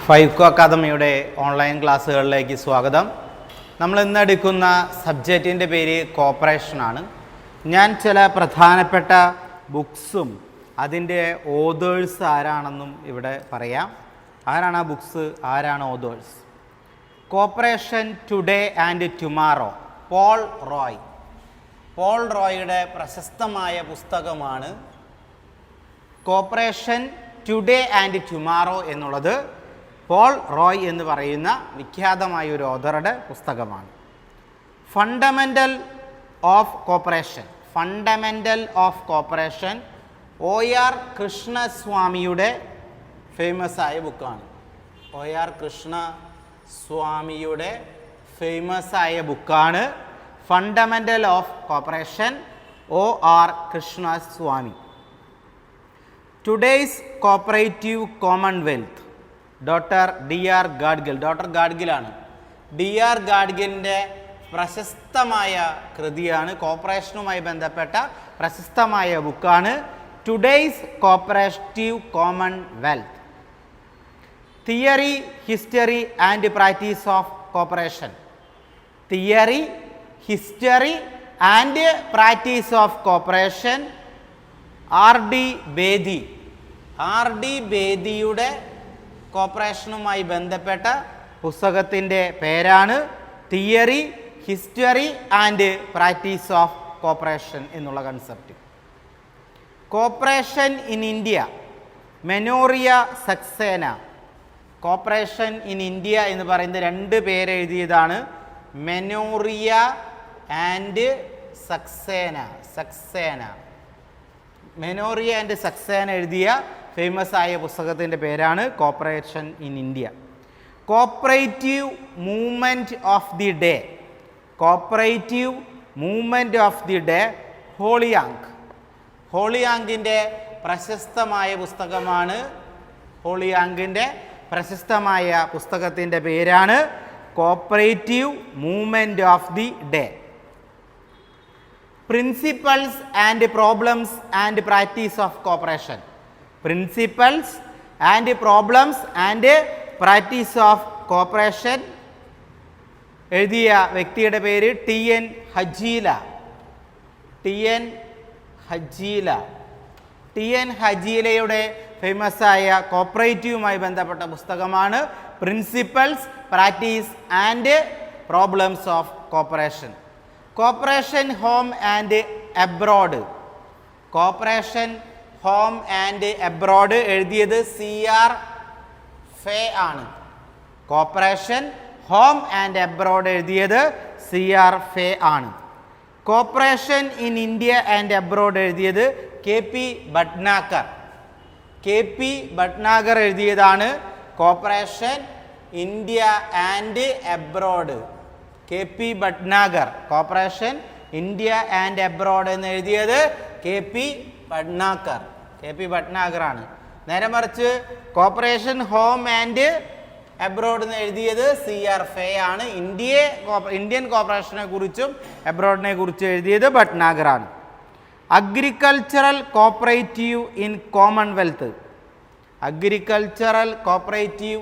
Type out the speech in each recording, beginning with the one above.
ഫൈവ്കോ അക്കാദമിയുടെ ഓൺലൈൻ ക്ലാസ്സുകളിലേക്ക് സ്വാഗതം. നമ്മൾ ഇന്ന് എടുക്കുന്ന സബ്ജക്റ്റിൻ്റെ പേര് കോപ്പറേഷനാണ്. ഞാൻ ചില പ്രധാനപ്പെട്ട ബുക്സും അതിൻ്റെ ഓതേഴ്സ് ആരാണെന്നും ഇവിടെ പറയാം. ആരാണ് ആ ബുക്സ്, ആരാണ് authors? Cooperation today and tomorrow, Paul Roy. Paul റോയിയുടെ പ്രശസ്തമായ പുസ്തകമാണ് കോപ്പറേഷൻ ടുഡേ ആൻഡ് ടുമാറോ എന്നുള്ളത്. പോൾ റോയ് എന്ന് പറയുന്ന വിഖ്യാതമായ ഒരു ഓഥറുടെ പുസ്തകമാണ്. Fundamental of cooperation, fundamental of cooperation OR കൃഷ്ണസ്വാമിയുടെ ഫേമസ് ആയ ബുക്കാണ്. OR കൃഷ്ണസ്വാമിയുടെ ഫേമസ് ആയ ബുക്കാണ് fundamental of cooperation, OR Krishnaswamy. Today's cooperative commonwealth, doctor DR Gadgil. Doctor ഗാഡ്ഗിലാണ്. DR ഗാഡ്ഗിലിൻ്റെ പ്രശസ്തമായ കൃതിയാണ്, കോപ്പറേഷനുമായി ബന്ധപ്പെട്ട പ്രശസ്തമായ ബുക്കാണ് today's cooperative commonwealth. Theory, history and practice of cooperation. Theory, history and practice of cooperation, RD Bedi. RD ബേദിയുടെ കോപ്പറേഷനുമായി ബന്ധപ്പെട്ട പുസ്തകത്തിൻ്റെ പേരാണ് theory, history and practice of cooperation എന്നുള്ള concept. Cooperation in India, Mamoria Saxena. Cooperation in India എന്ന് പറയുന്ന രണ്ട് പേരെഴുതിയതാണ് മെനോറിയ ആൻഡ് സക്സേന. മെനോറിയ ആൻഡ് സക്സേന എഴുതിയ ഫേമസ് ആയ പുസ്തകത്തിൻ്റെ പേരാണ് cooperation in India. Cooperative movement of the day, cooperative movement of the day, Holyoake. ഹോളിയാങ്കിൻ്റെ പ്രശസ്തമായ പുസ്തകമാണ്, ഹോളിയാങ്കിൻ്റെ പ്രശസ്തമായ പുസ്തകത്തിൻ്റെ പേരാണ് cooperative movement of the day. Principles and problems and practice of cooperation. Principles and problems and practice of cooperation എഴുതിയ വ്യക്തിയുടെ പേര് TN Hajeela. TN Hajeela. TN ഹജീലയുടെ ഫേമസ് ആയ കോപ്പറേറ്റീവുമായി ബന്ധപ്പെട്ട പുസ്തകമാണ് principles, practice and problems of cooperation. Cooperation home and abroad. Cooperation home and abroad എഴുതിയത് CR Fay ആണ്. കോപ്പറേഷൻ ഹോം ആൻഡ് അബ്രോഡ് എഴുതിയത് CR ഫേ ആണ്. Cooperation in India and abroad എഴുതിയത് KP ഭട്നാഗർ. KP ഭട്നാഗർ എഴുതിയതാണ് corporation India and abroad. KP Bhatnagar, corporation India and abroad എന്ന് എഴുതിയത് KP Bhatnagar. KP ഭട്നാഗറാണ്. നേരെ മറിച്ച് കോപ്പറേഷൻ ഹോം ആൻഡ് അബ്രോഡ് എന്ന് എഴുതിയത് CR ഫേ ആണ്. ഇന്ത്യൻ കോപ്പറേഷനെ കുറിച്ചും അബ്രോഡിനെ കുറിച്ചും എഴുതിയത് ഭട്നാഗറാണ്. Agricultural cooperative in commonwealth. Agricultural cooperative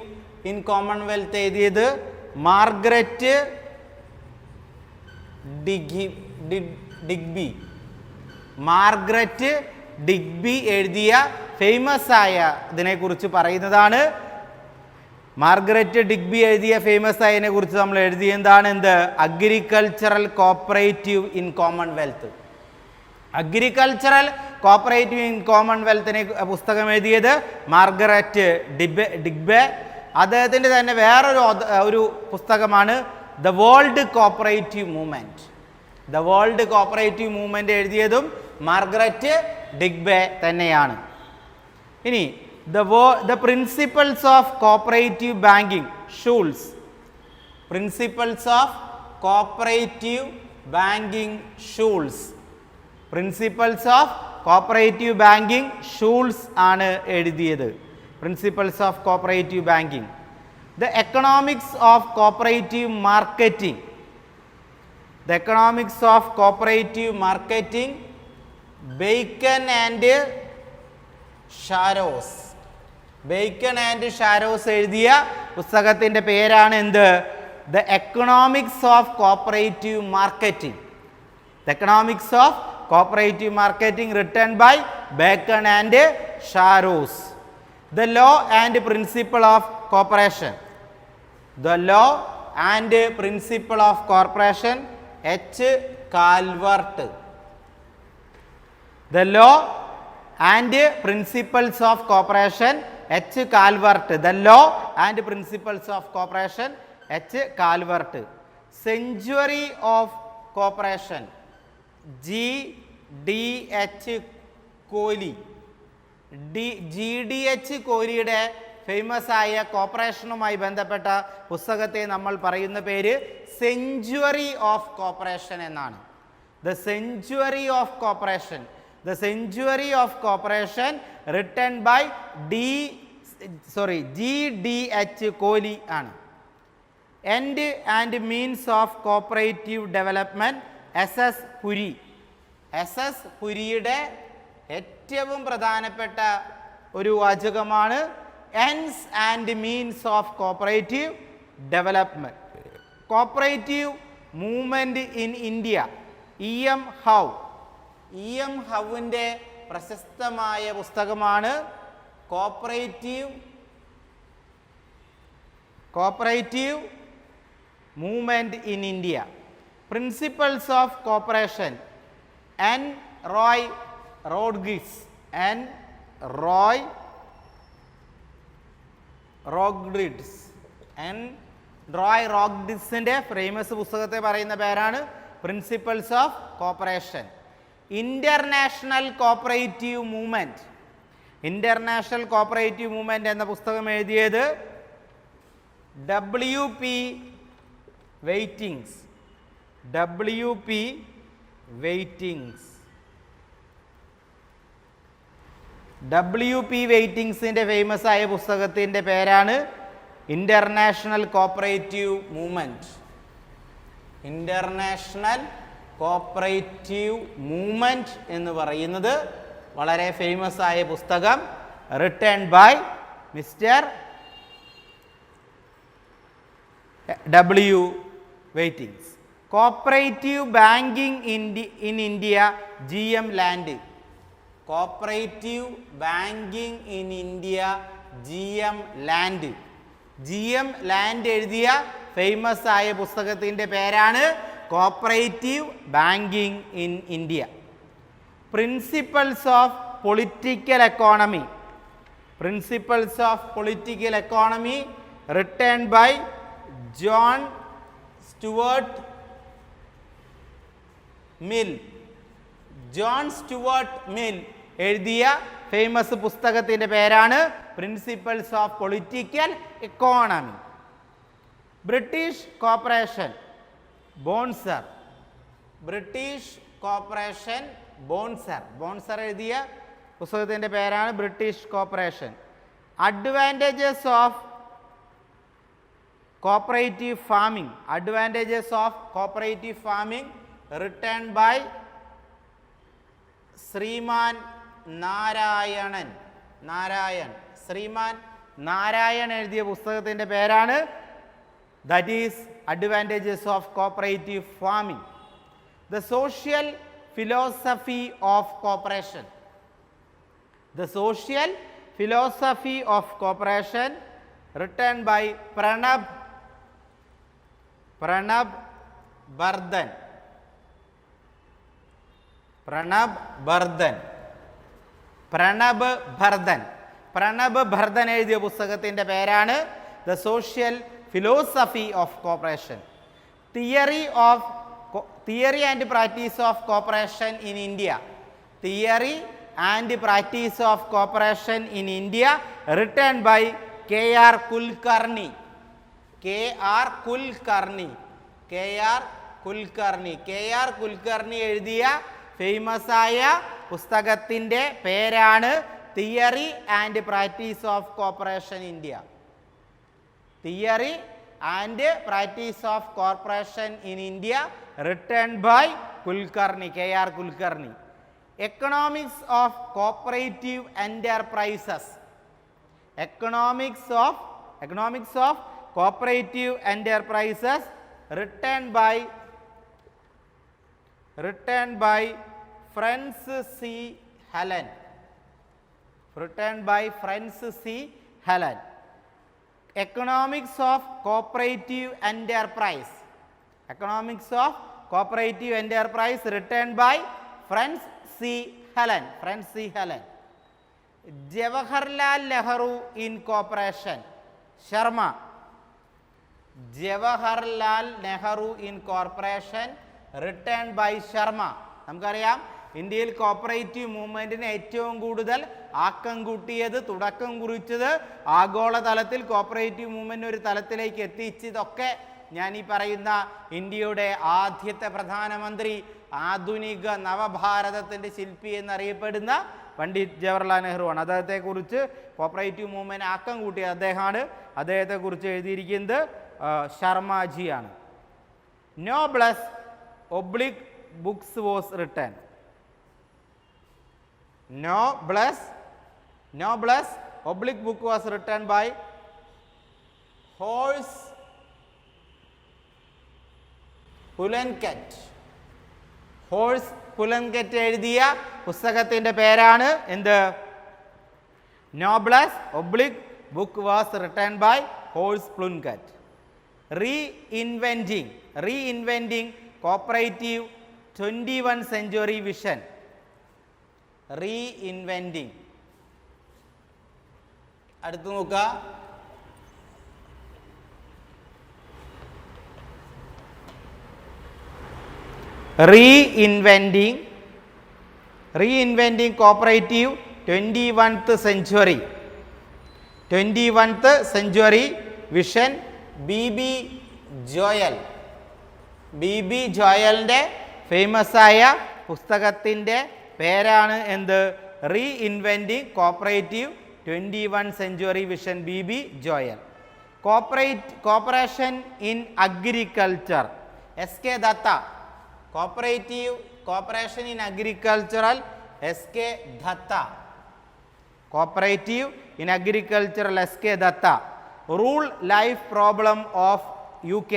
in commonwealth എഴുതിയത് മാർഗരറ്റ് ഡിഗ്ബി. മാർഗരറ്റ് ഡിഗ്ബി എഴുതിയ ഫേമസ് ആയ ഇതിനെക്കുറിച്ച് പറയുന്നതാണ്. മാർഗരറ്റ് ഡിഗ്ബി എഴുതിയ ഫേമസ് ആയതിനെ കുറിച്ച് നമ്മൾ എഴുതിയതാണ് എന്ത്? Agricultural cooperative in commonwealth. Agricultural cooperative in കോമൺവെൽത്തിനെ പുസ്തകം എഴുതിയത് മാർഗരറ്റ് ഡിഗ്ബെ. അദ്ദേഹത്തിൻ്റെ തന്നെ വേറൊരു പുസ്തകമാണ് the world cooperative movement. The world cooperative movement എഴുതിയതും മാർഗരറ്റ് ഡിഗ്ബെ തന്നെയാണ്. ഇനി the principles of cooperative banking, Schulze. Principles of cooperative banking, Schulze. Principles of cooperative banking Schulze ആണ് എഴുതിയത്. Principles of cooperative banking. The economics of cooperative marketing. The economics of cooperative marketing, Bakken and Schaars. Bakken and Schaars എഴുതിയ പുസ്തകത്തിൻ്റെ പേരാണ് എന്ത്? The economics of cooperative marketing. The economics of cooperative marketing written by Bakken and Schaars. The law and principle of corporation. The law and principle of corporation H Calvert. The law and principles of corporation H Calvert. The law and principles of corporation H Calvert. Century of corporation G D H Cole. G D H കോഹ്ലിയുടെ famous ആയ കോർപ്പറേഷനുമായി ബന്ധപ്പെട്ട പുസ്തകത്തെ നമ്മൾ പറയുന്ന പേര് century of corporation എന്നാണ്. The century of corporation. The century of corporation written by G D H Cole ആണ്. End and means of cooperative development S S Puri. S S പുരിയുടെ ഏറ്റവും പ്രധാനപ്പെട്ട ഒരു വാചകമാണ് ends and means of cooperative development. Cooperative movement in India E M Hough. E M ഹൗവിൻ്റെ പ്രശസ്തമായ പുസ്തകമാണ് cooperative movement in India. Principles of cooperation N Roy Rodrigues. N Roy Rodrigues. N Roy റോഡ്ഗ്രിഗ്സിൻ്റെ famous പുസ്തകത്തെ പറയുന്ന പേരാണ് principles of cooperation. International cooperative movement. International cooperative movement എന്ന പുസ്തകം എഴുതിയത് W P Watkins. W P Watkins. W P വെയ്റ്റിങ്സിൻ്റെ famous ആയ പുസ്തകത്തിൻ്റെ പേരാണ് international cooperative movement. International cooperative movement എന്ന് പറയുന്നത് വളരെ ഫേമസ് ആയ പുസ്തകം written by mister W Watkins. Cooperative banking in India G M Laud. Cooperative banking in India G M Laud. G M Laud എഴുതിയ ഫേമസ് ആയ പുസ്തകത്തിൻ്റെ പേരാണ് cooperative banking in India. Principles of political economy. Principles of political economy written by John Stuart Mill. John Stuart Mill എഴുതിയ famous പുസ്തകത്തിൻ്റെ പേരാണ് principles of political economy. British corporation Bonser. British corporation Bonser. Bonser എഴുതിയ പുസ്തകത്തിൻ്റെ പേരാണ് British corporation. Advantages of cooperative farming. Advantages of cooperative farming written by Shriman Narayanan. Shriman Narayan എഴുതിയ പുസ്തകത്തിൻ്റെ പേരാണ് that is advantages of cooperative farming. The social philosophy of cooperation. The social philosophy of cooperation written by Pranab Bardhan. Pranab Bardhan എഴുതിയ പുസ്തകത്തിൻ്റെ പേരാണ് the social philosophy of cooperation. Theory and practice of cooperation in India. Theory and practice of cooperation in India written by K R Kulkarni. K R Kulkarni എഴുതിയ famous ആയ പുസ്തകത്തിൻ്റെ പേരാണ് theory and practice of cooperation India. Theory and practice of corporation in India written by Kulkarni, K R Kulkarni. Economics of cooperative enterprises. economics of cooperative enterprises written by Francis C. Helen. Economics of cooperative enterprise written by Francis C. Helen. Jawaharlal Nehru Incorporation. Sharma. Jawaharlal Nehru Incorporation written by Sharma. നമുക്കറിയാം ഇന്ത്യയിൽ cooperative മൂവ്മെൻറ്റിന് ഏറ്റവും കൂടുതൽ ആക്കം കൂട്ടിയത്, തുടക്കം കുറിച്ചത്, ആഗോളതലത്തിൽ cooperative movement ഒരു തലത്തിലേക്ക് എത്തിച്ചതൊക്കെ ഞാൻ ഈ പറയുന്ന ഇന്ത്യയുടെ ആദ്യത്തെ പ്രധാനമന്ത്രി, ആധുനിക നവഭാരതത്തിൻ്റെ ശില്പി എന്നറിയപ്പെടുന്ന പണ്ഡിറ്റ് ജവഹർലാൽ നെഹ്റുവാണ്. അദ്ദേഹത്തെക്കുറിച്ച് കോപ്പറേറ്റീവ് മൂവ്മെൻറ്റ് ആക്കം കൂട്ടിയത് അദ്ദേഹമാണ്. അദ്ദേഹത്തെക്കുറിച്ച് എഴുതിയിരിക്കുന്നത് ശർമാജിയാണ്. Noblesse oblique books was written. Noblesse oblique book was written by Horace Plunkett എഴുതിയ പുസ്തകത്തിൻ്റെ പേരാണ് എന്ത്? Noblesse oblique book was written by Horace Plunkett. Reinventing cooperative 21st century vision. Reinventing. അടുത്ത് നോക്കുക. Reinventing cooperative 21st century vision. B.B. ജോയലിൻ്റെ famous ആയ പുസ്തകത്തിൻ്റെ പേരാണ് എന്ത്? Reinventing cooperative 21st century vision. B.B. Joel. Cooperation in agriculture. S.K. Datta. Cooperation in agricultural. S.K. Datta. Cooperative in agricultural. S.K. Datta. Rule life problem of UK.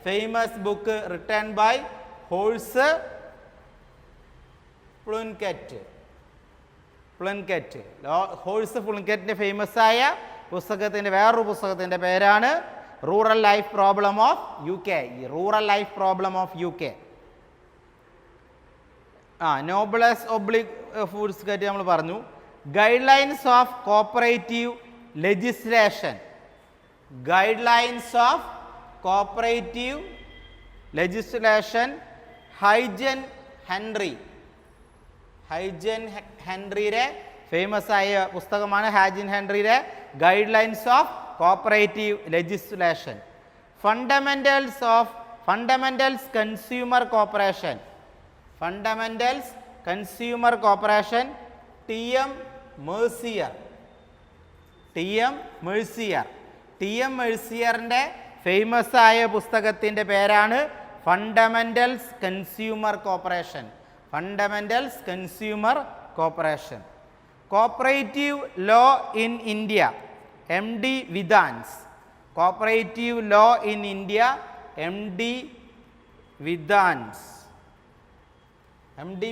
Famous book written by Horace Plunkett. പ്ലുങ്കറ്റിൻ്റെ famous ആയ പുസ്തകത്തിൻ്റെ വേറൊരു പുസ്തകത്തിൻ്റെ പേരാണ് rural life problem of UK. Noblesse oblique ഫുഡ്സ് കറ്റ് നമ്മൾ പറഞ്ഞു. Guidelines of cooperative legislation. Hagen ഹെൻറിയുടെ ഫേമസ് ആയ പുസ്തകമാണ് ഹാജിൻ ഹെൻറിയുടെ guidelines of cooperative legislation. Fundamentals consumer corporation. T.M. മെഴ്സിയറിൻ്റെ ഫേമസ് ആയ പുസ്തകത്തിൻ്റെ പേരാണ് fundamentals consumer corporation. Cooperative law in India. M.D. Vidhans.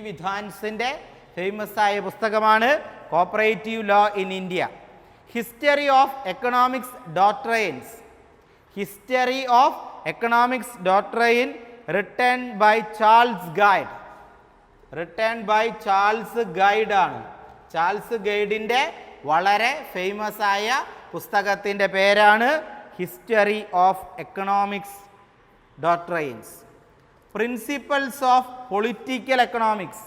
വിധാൻസിൻ്റെ ഫേമസ് ആയ പുസ്തകമാണ് cooperative law in India. History of economics doctrine written by Charles Gide ആണ്. ചാൾസ് ഗൈഡിൻ്റെ വളരെ ഫേമസ് ആയ പുസ്തകത്തിൻ്റെ പേരാണ് history of economics doctrines. Principles of political economics.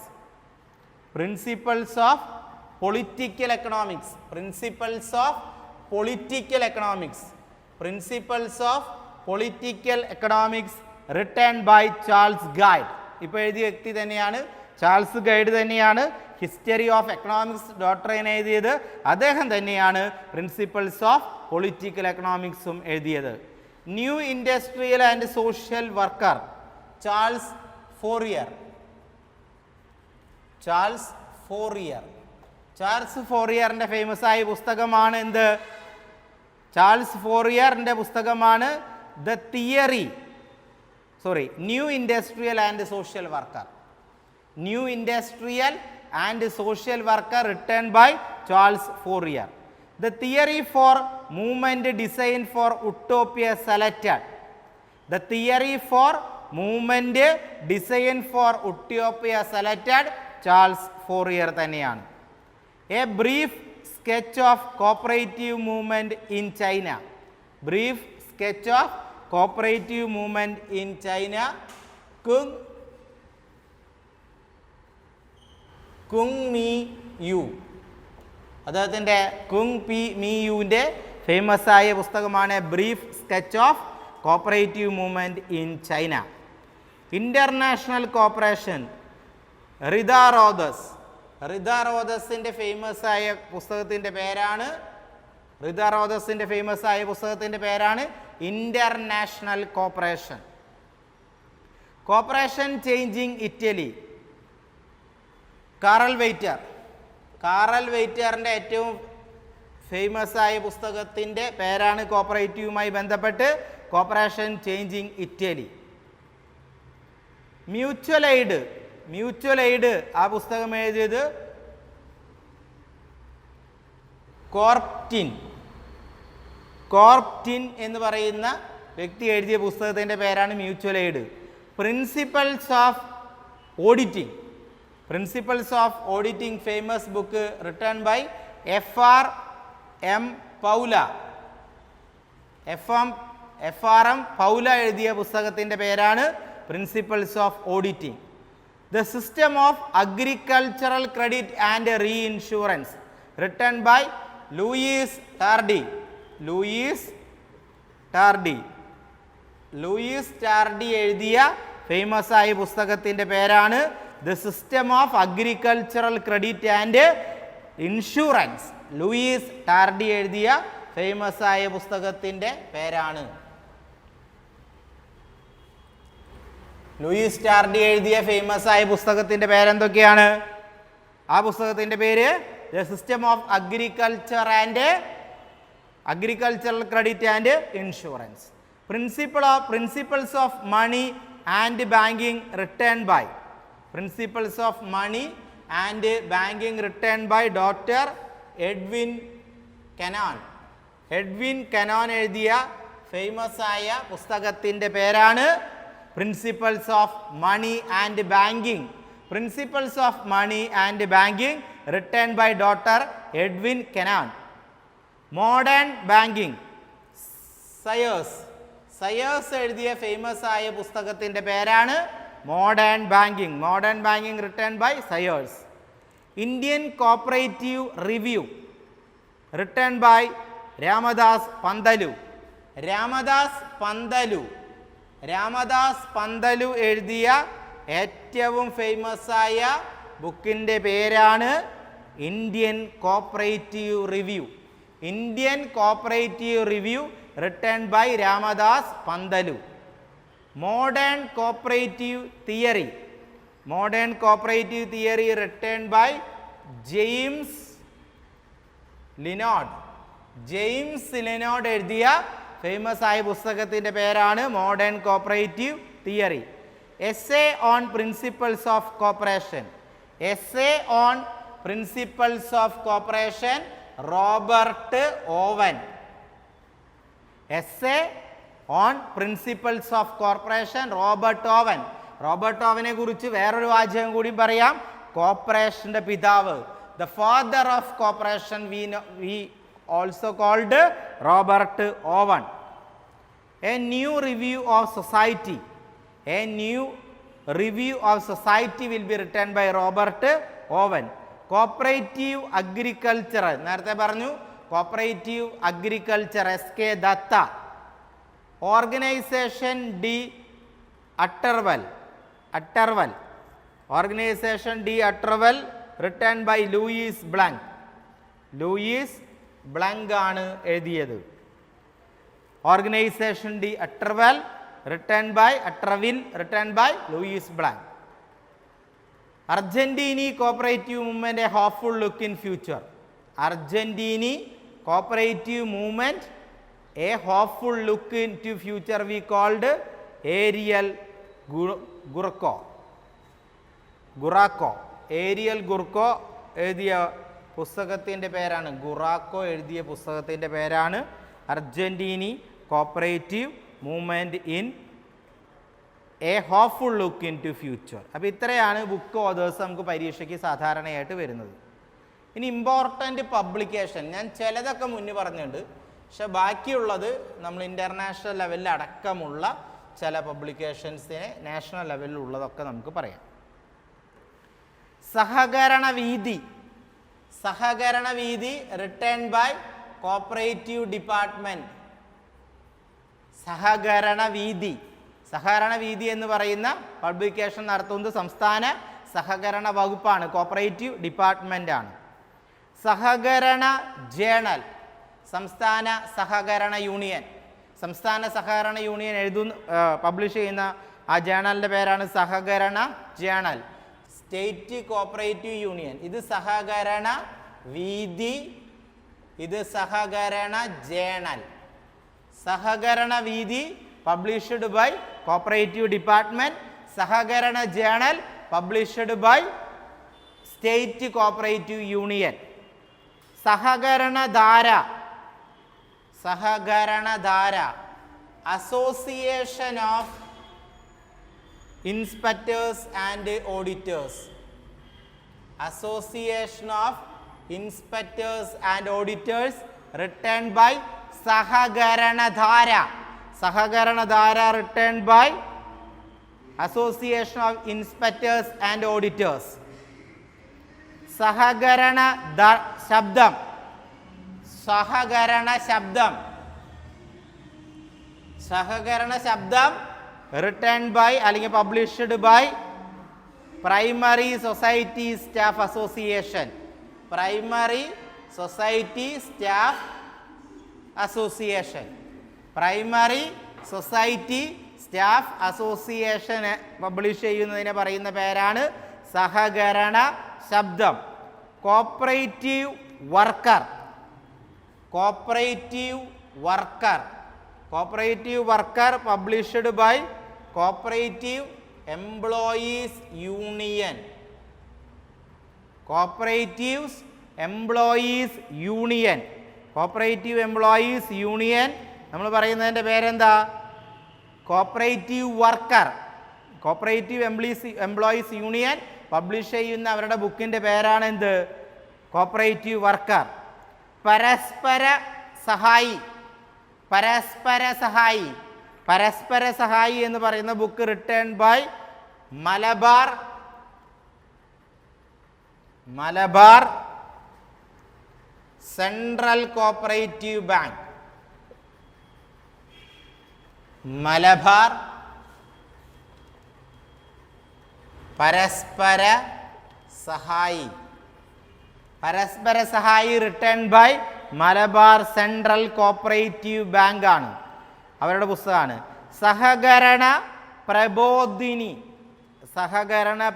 Written by Charles Gide. ഇപ്പോൾ എഴുതിയ വ്യക്തി തന്നെയാണ്, ചാൾസ് ഗൈഡ് തന്നെയാണ് ഹിസ്റ്ററി ഓഫ് എക്കണോമിക്സ് ഡോക്ട്രൈൻ എഴുതിയത്. അദ്ദേഹം തന്നെയാണ് പ്രിൻസിപ്പൽസ് ഓഫ് പൊളിറ്റിക്കൽ എക്കണോമിക്സും എഴുതിയത്. New industrial and social worker. Charles Fourier. Charles ഫോറിയറിൻ്റെ ഫേമസ് ആയ പുസ്തകമാണ് എന്ത്? ചാൾസ് ഫോറിയറിൻ്റെ പുസ്തകമാണ് new industrial and social worker. New industrial and social worker written by Charles Fourier. The theory for movement design for utopia selected. The theory for movement design for utopia selected Charles Fourier തന്നെയാണ്. A brief sketch of cooperative movement in China. Brief sketch of cooperative movement in China. Kung Mee Yu. അദ്ദേഹത്തിൻ്റെ Kung P Mee യുവിൻ്റെ famous ആയ പുസ്തകമാണ് brief sketch of cooperative movement in China. International cooperation റിദാറോദസിൻ്റെ famous ആയ പുസ്തകത്തിൻ്റെ പേരാണ് international cooperation. Cooperation changing Italy. Carl വെയ്റ്ററിൻ്റെ ഏറ്റവും ഫേമസ് ആയ പുസ്തകത്തിൻ്റെ പേരാണ് കോപ്പറേറ്റീവുമായി ബന്ധപ്പെട്ട് cooperation changing Italy. Mutual aid ആ പുസ്തകം എഴുതിയത് കോർപ്റ്റിൻ എന്ന് പറയുന്ന വ്യക്തി എഴുതിയ പുസ്തകത്തിൻ്റെ പേരാണ് mutual aid. Principles of auditing famous book written by FRM Paula എഴുതിയ പുസ്തകത്തിൻ്റെ പേരാണ് principles of auditing. The system of agricultural credit and reinsurance written by Louis Tardy എഴുതിയ ഫേമസ് ആയ പുസ്തകത്തിൻ്റെ പേരാണ് the system of agricultural credit and insurance. Louis Tardy എഴുതിയ famous ആയ പുസ്തകത്തിൻ്റെ പേരാണ്. ലൂയിസ് ടാർഡി എഴുതിയ ഫേമസ് ആയ പുസ്തകത്തിൻ്റെ പേരെന്തൊക്കെയാണ്? ആ പുസ്തകത്തിൻ്റെ പേര് the system of agricultural credit and insurance. Principles of money and banking written by doctor Edwin Cannan എഴുതിയ ഫേമസ് ആയ പുസ്തകത്തിൻ്റെ പേരാണ് principles of money and banking written by doctor Edwin Cannan. Modern banking Sayers എഴുതിയ famous ആയ പുസ്തകത്തിൻ്റെ പേരാണ് modern banking written by Sayers. Indian cooperative review written by Ramadas Pantulu എഴുതിയ ഏറ്റവും ഫേമസ് ആയ ബുക്കിൻ്റെ പേരാണ് Indian cooperative review written by Ramadas Pantulu. Modern cooperative theory written by James Linod എഴുതിയ ഫേമസ് ആയ പുസ്തകത്തിൻ്റെ പേരാണ് modern cooperative theory. Essay on principles of cooperation Robert ഓവനെ കുറിച്ച് വേറൊരു വാചകം കൂടി പറയാം. കോപ്പറേഷൻ്റെ പിതാവ്, the father of cooperation we also called Robert Owen. A new review of society will be written by Robert Owen. Cooperative agriculture നേരത്തെ പറഞ്ഞു, cooperative agriculture SK Datta. Organisation de travail written by Louis Blanc ആണ് എഴുതിയത്. Organisation de travail written by Louis Blanc. Argentine cooperative movement a hopeful look in future. Argentine cooperative movement a hopeful look in to future we called Ariel Guarco. Ariel Guarco എഴുതിയ പുസ്തകത്തിൻ്റെ പേരാണ്, Guarco എഴുതിയ പുസ്തകത്തിൻ്റെ പേരാണ് Argentine cooperative movement in a hopeful look in to future. അപ്പോൾ ഇത്രയാണ് book authors നമുക്ക് പരീക്ഷയ്ക്ക് സാധാരണയായിട്ട് വരുന്നത്. ഇനി ഇമ്പോർട്ടൻ്റ് പബ്ലിക്കേഷൻ ഞാൻ ചിലതൊക്കെ മുന്നേ പറഞ്ഞിട്ടുണ്ട്, പക്ഷെ ബാക്കിയുള്ളത് നമ്മൾ ഇൻ്റർനാഷണൽ ലെവലിൽ അടക്കമുള്ള ചില പബ്ലിക്കേഷൻസിനെ നാഷണൽ ലെവലിലുള്ളതൊക്കെ നമുക്ക് പറയാം. സഹകരണ വീതി റിട്ടേൺ ബൈ കോപ്പറേറ്റീവ് ഡിപ്പാർട്ട്മെൻറ്റ്. സഹകരണ വീതി എന്ന് പറയുന്ന പബ്ലിക്കേഷൻ നടത്തുന്നത് സംസ്ഥാന സഹകരണ വകുപ്പാണ്, കോപ്പറേറ്റീവ് ഡിപ്പാർട്ട്മെൻ്റ് ആണ്. സഹകരണ ജേണൽ സംസ്ഥാന സഹകരണ യൂണിയൻ പബ്ലിഷ് ചെയ്യുന്ന ആ ജേണലിൻ്റെ പേരാണ് സഹകരണ ജേണൽ. സ്റ്റേറ്റ് കോപ്പറേറ്റീവ് യൂണിയൻ ഇത് സഹകരണ വീതി, ഇത് സഹകരണ journal. Sahakarana Veethi published by cooperative department, Sahakarana journal published by state cooperative union. Sahakaranadhara association of inspectors and auditors. Association of inspectors and auditors written by Sahakaranadhara written by association of inspectors and auditors. Sahakarana Shabdam written by അല്ലെങ്കിൽ published by primary society staff association. Primary society staff association publish ചെയ്യുന്നതിനെ പറയുന്ന പേരാണ് Sahakarana Shabdam. Cooperative worker published by cooperative employees union. Cooperative employees union നമ്മൾ പറയുന്നതിൻ്റെ പേരെന്താ? Cooperative employees union publish ചെയ്യുന്ന അവരുടെ ബുക്കിൻ്റെ പേരാണ് എന്ത്? Cooperative worker. പരസ്പര സഹായി എന്ന് പറയുന്ന book written by Malabar central cooperative bank. Malabar പരസ്പര സഹായി written by Malabar central cooperative bank ആണ്, അവരുടെ പുസ്തകമാണ്. സഹകരണ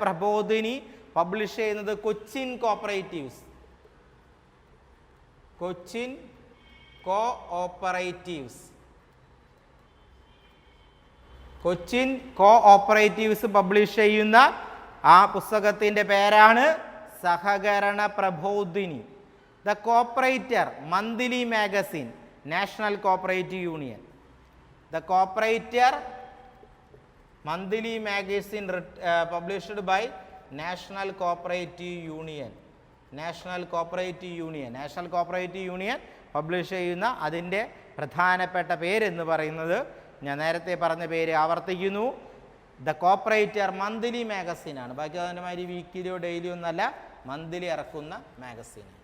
പ്രബോധിനി പബ്ലിഷ് ചെയ്യുന്നത് കൊച്ചിൻ കോഓപ്പറേറ്റീവ്സ് പബ്ലിഷ് ചെയ്യുന്ന ആ പുസ്തകത്തിൻ്റെ പേരാണ് Sahakarana Prabodhini. The cooperator monthly magazine national cooperative union. The cooperator monthly magazine published by national cooperative union publish ചെയ്യുന്ന അതിൻ്റെ പ്രധാനപ്പെട്ട പേരെന്ന് പറയുന്നത് ഞാൻ നേരത്തെ പറഞ്ഞ പേര് ആവർത്തിക്കുന്നു, ദ കോപ്പറേറ്റർ മന്ത്ലി മാഗസിനാണ്. ബാക്കി അതിൻ്റെ മാതിരി വീക്കിലിയോ ഡെയിലിയോ ഒന്നല്ല, മന്ത്ലി ഇറക്കുന്ന മാഗസിനാണ്.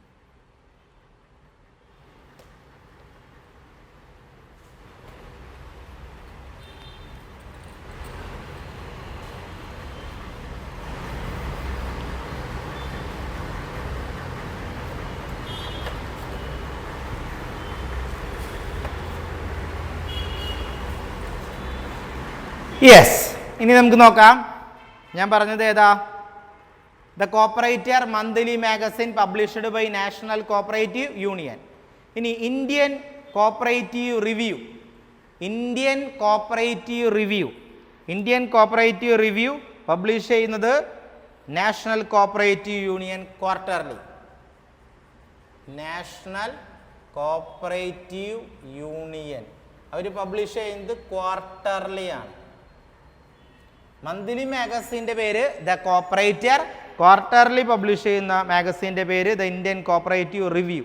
യെസ്, ഇനി നമുക്ക് നോക്കാം. ഞാൻ പറഞ്ഞത് ഏതാ? The cooperator monthly magazine published by national cooperative union. ഇനി Indian cooperative review. Indian cooperative review publish ചെയ്യുന്നത് national cooperative union quarterly. National cooperative union അവർ പബ്ലിഷ് ചെയ്യുന്നത് ക്വാർട്ടർലി ആണ്. മന്ത്ലി മാഗസിൻ്റെ പേര് ദ കോപ്പറേറ്റർ, ക്വാർട്ടർലി പബ്ലിഷ് ചെയ്യുന്ന മാഗസിൻ്റെ പേര് ദ ഇന്ത്യൻ കോപ്പറേറ്റീവ് റിവ്യൂ.